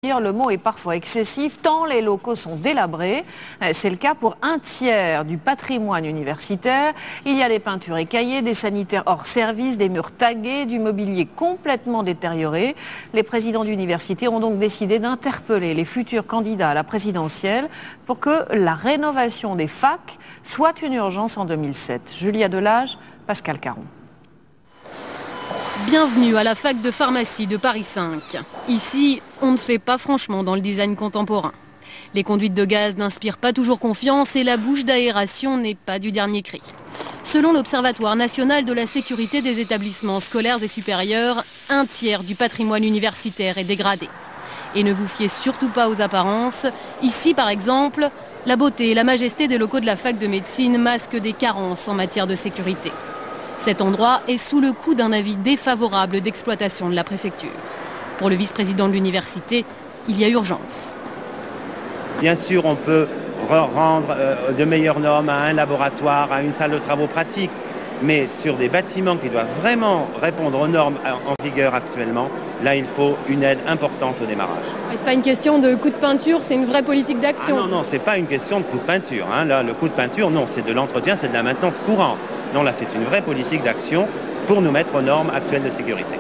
Le mot est parfois excessif tant les locaux sont délabrés. C'est le cas pour un tiers du patrimoine universitaire. Il y a des peintures écaillées, des sanitaires hors service, des murs tagués, du mobilier complètement détérioré. Les présidents d'université ont donc décidé d'interpeller les futurs candidats à la présidentielle pour que la rénovation des facs soit une urgence en 2007. Julia Delage, Pascal Caron. Bienvenue à la fac de pharmacie de Paris 5. Ici, on ne fait pas franchement dans le design contemporain. Les conduites de gaz n'inspirent pas toujours confiance et la bouche d'aération n'est pas du dernier cri. Selon l'Observatoire national de la sécurité des établissements scolaires et supérieurs, un tiers du patrimoine universitaire est dégradé. Et ne vous fiez surtout pas aux apparences. Ici, par exemple, la beauté et la majesté des locaux de la fac de médecine masquent des carences en matière de sécurité. Cet endroit est sous le coup d'un avis défavorable d'exploitation de la préfecture. Pour le vice-président de l'université, il y a urgence. Bien sûr, on peut rendre de meilleures normes à un laboratoire, à une salle de travaux pratiques, mais sur des bâtiments qui doivent vraiment répondre aux normes en vigueur actuellement, là il faut une aide importante au démarrage. C'est pas une question de coup de peinture, c'est une vraie politique d'action. Ah non, c'est pas une question de coup de peinture. Là, le coup de peinture, non, c'est de l'entretien, c'est de la maintenance courante. Non, là, c'est une vraie politique d'action pour nous mettre aux normes actuelles de sécurité.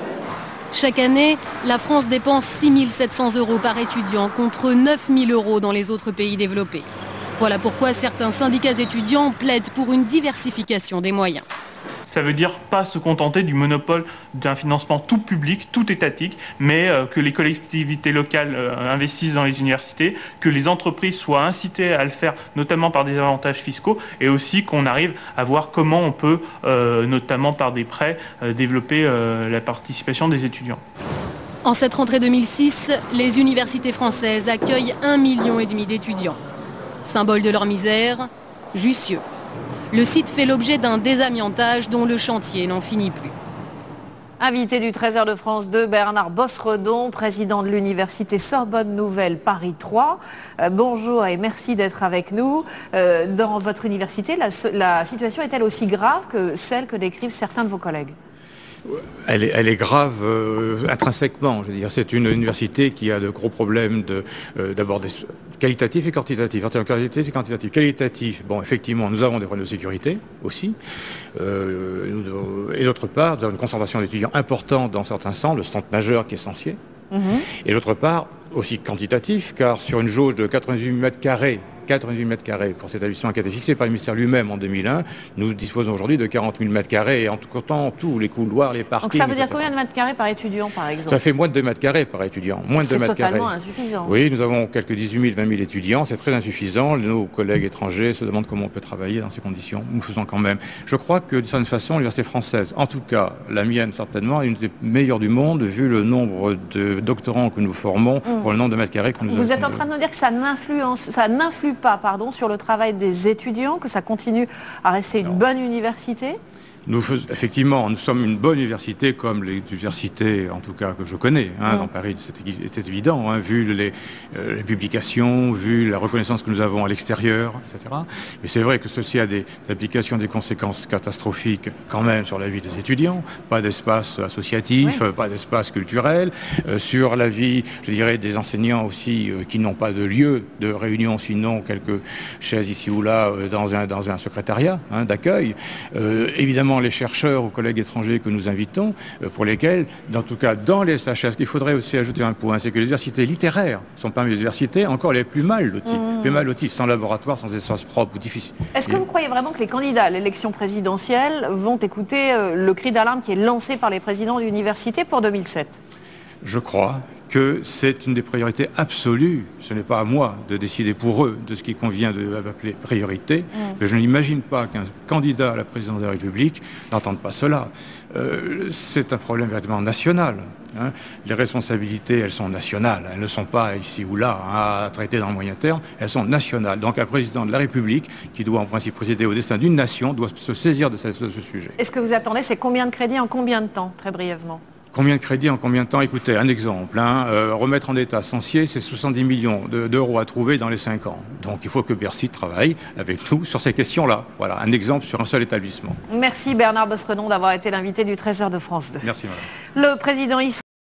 Chaque année, la France dépense 6 700 € par étudiant contre 9 000 € dans les autres pays développés. Voilà pourquoi certains syndicats étudiants plaident pour une diversification des moyens. Ça veut dire pas se contenter du monopole d'un financement tout public, tout étatique, mais que les collectivités locales investissent dans les universités, que les entreprises soient incitées à le faire, notamment par des avantages fiscaux, et aussi qu'on arrive à voir comment on peut, notamment par des prêts, développer la participation des étudiants. En cette rentrée 2006, les universités françaises accueillent 1,5 million d'étudiants. Symbole de leur misère, Jussieu. Le site fait l'objet d'un désamiantage dont le chantier n'en finit plus. Invité du Trésor de France 2, Bernard Bosredon, président de l'université Sorbonne Nouvelle Paris 3. Bonjour et merci d'être avec nous. Dans votre université, la situation est-elle aussi grave que celle que décrivent certains de vos collègues ? Elle est grave intrinsèquement. Je veux dire, c'est une université qui a de gros problèmes d'abord qualitatifs et quantitatifs. En termes qualitatifs et quantitatifs. Qualitatifs, bon, effectivement, nous avons des problèmes de sécurité aussi. Et d'autre part, nous avons une concentration d'étudiants importante dans certains centres, le centre majeur qui est Censier. Et d'autre part, aussi quantitatif, car sur une jauge de 88 mètres carrés pour cet établissement qui a été fixé par le ministère lui-même en 2001, nous disposons aujourd'hui de 40 000 mètres carrés et en tout comptant tous les couloirs, les parkings. Donc ça veut dire combien de mètres carrés par étudiant par exemple ? Ça fait moins de 2 mètres carrés par étudiant. Moins de 2 mètres carrés. C'est totalement insuffisant. Oui, nous avons quelques 18 000, 20 000 étudiants, c'est très insuffisant. Nos collègues étrangers se demandent comment on peut travailler dans ces conditions. Nous faisons quand même. Je crois que de certaine façon, l'université française, en tout cas la mienne certainement, est une des meilleures du monde vu le nombre de doctorants que nous formons pour le nombre de mètres carrés que nous avons. Vous êtes en train de nous dire que ça n'influe pas, sur le travail des étudiants, que ça continue à rester une bonne université ? Effectivement, nous sommes une bonne université comme les universités, en tout cas que je connais, dans Paris, c'est évident, vu les publications, vu la reconnaissance que nous avons à l'extérieur, etc. Mais c'est vrai que ceci a des applications, des conséquences catastrophiques quand même sur la vie des étudiants, pas d'espace associatif, pas d'espace culturel, sur la vie, je dirais, des enseignants aussi qui n'ont pas de lieu de réunion, sinon quelques chaises ici ou là dans un secrétariat d'accueil. Évidemment, les chercheurs ou collègues étrangers que nous invitons, pour lesquels, en tout cas dans les SHS, il faudrait aussi ajouter un point, c'est que les universités littéraires sont parmi les universités encore les plus mal loties, sans laboratoire, sans espace propre ou difficile. Est-ce que vous croyez vraiment que les candidats à l'élection présidentielle vont écouter le cri d'alarme qui est lancé par les présidents d'université pour 2007 ? Je crois que c'est une des priorités absolues. Ce n'est pas à moi de décider pour eux de ce qui convient d'appeler priorité, mais je n'imagine pas qu'un candidat à la présidence de la République n'entende pas cela. C'est un problème véritablement national. Les responsabilités, elles sont nationales. Elles ne sont pas ici ou là à traiter dans le moyen terme. Elles sont nationales. Donc un président de la République, qui doit en principe présider au destin d'une nation, doit se saisir de ce sujet. Est-ce que vous attendez, c'est combien de crédits en combien de temps, très brièvement ? Combien de crédits en combien de temps? Écoutez, un exemple. Remettre en état Censier, c'est 70 millions d'euros à trouver dans les 5 ans. Donc il faut que Bercy travaille avec nous sur ces questions-là. Voilà, un exemple sur un seul établissement. Merci Bernard Bosredon d'avoir été l'invité du Trésor de France 2. Merci madame. Le président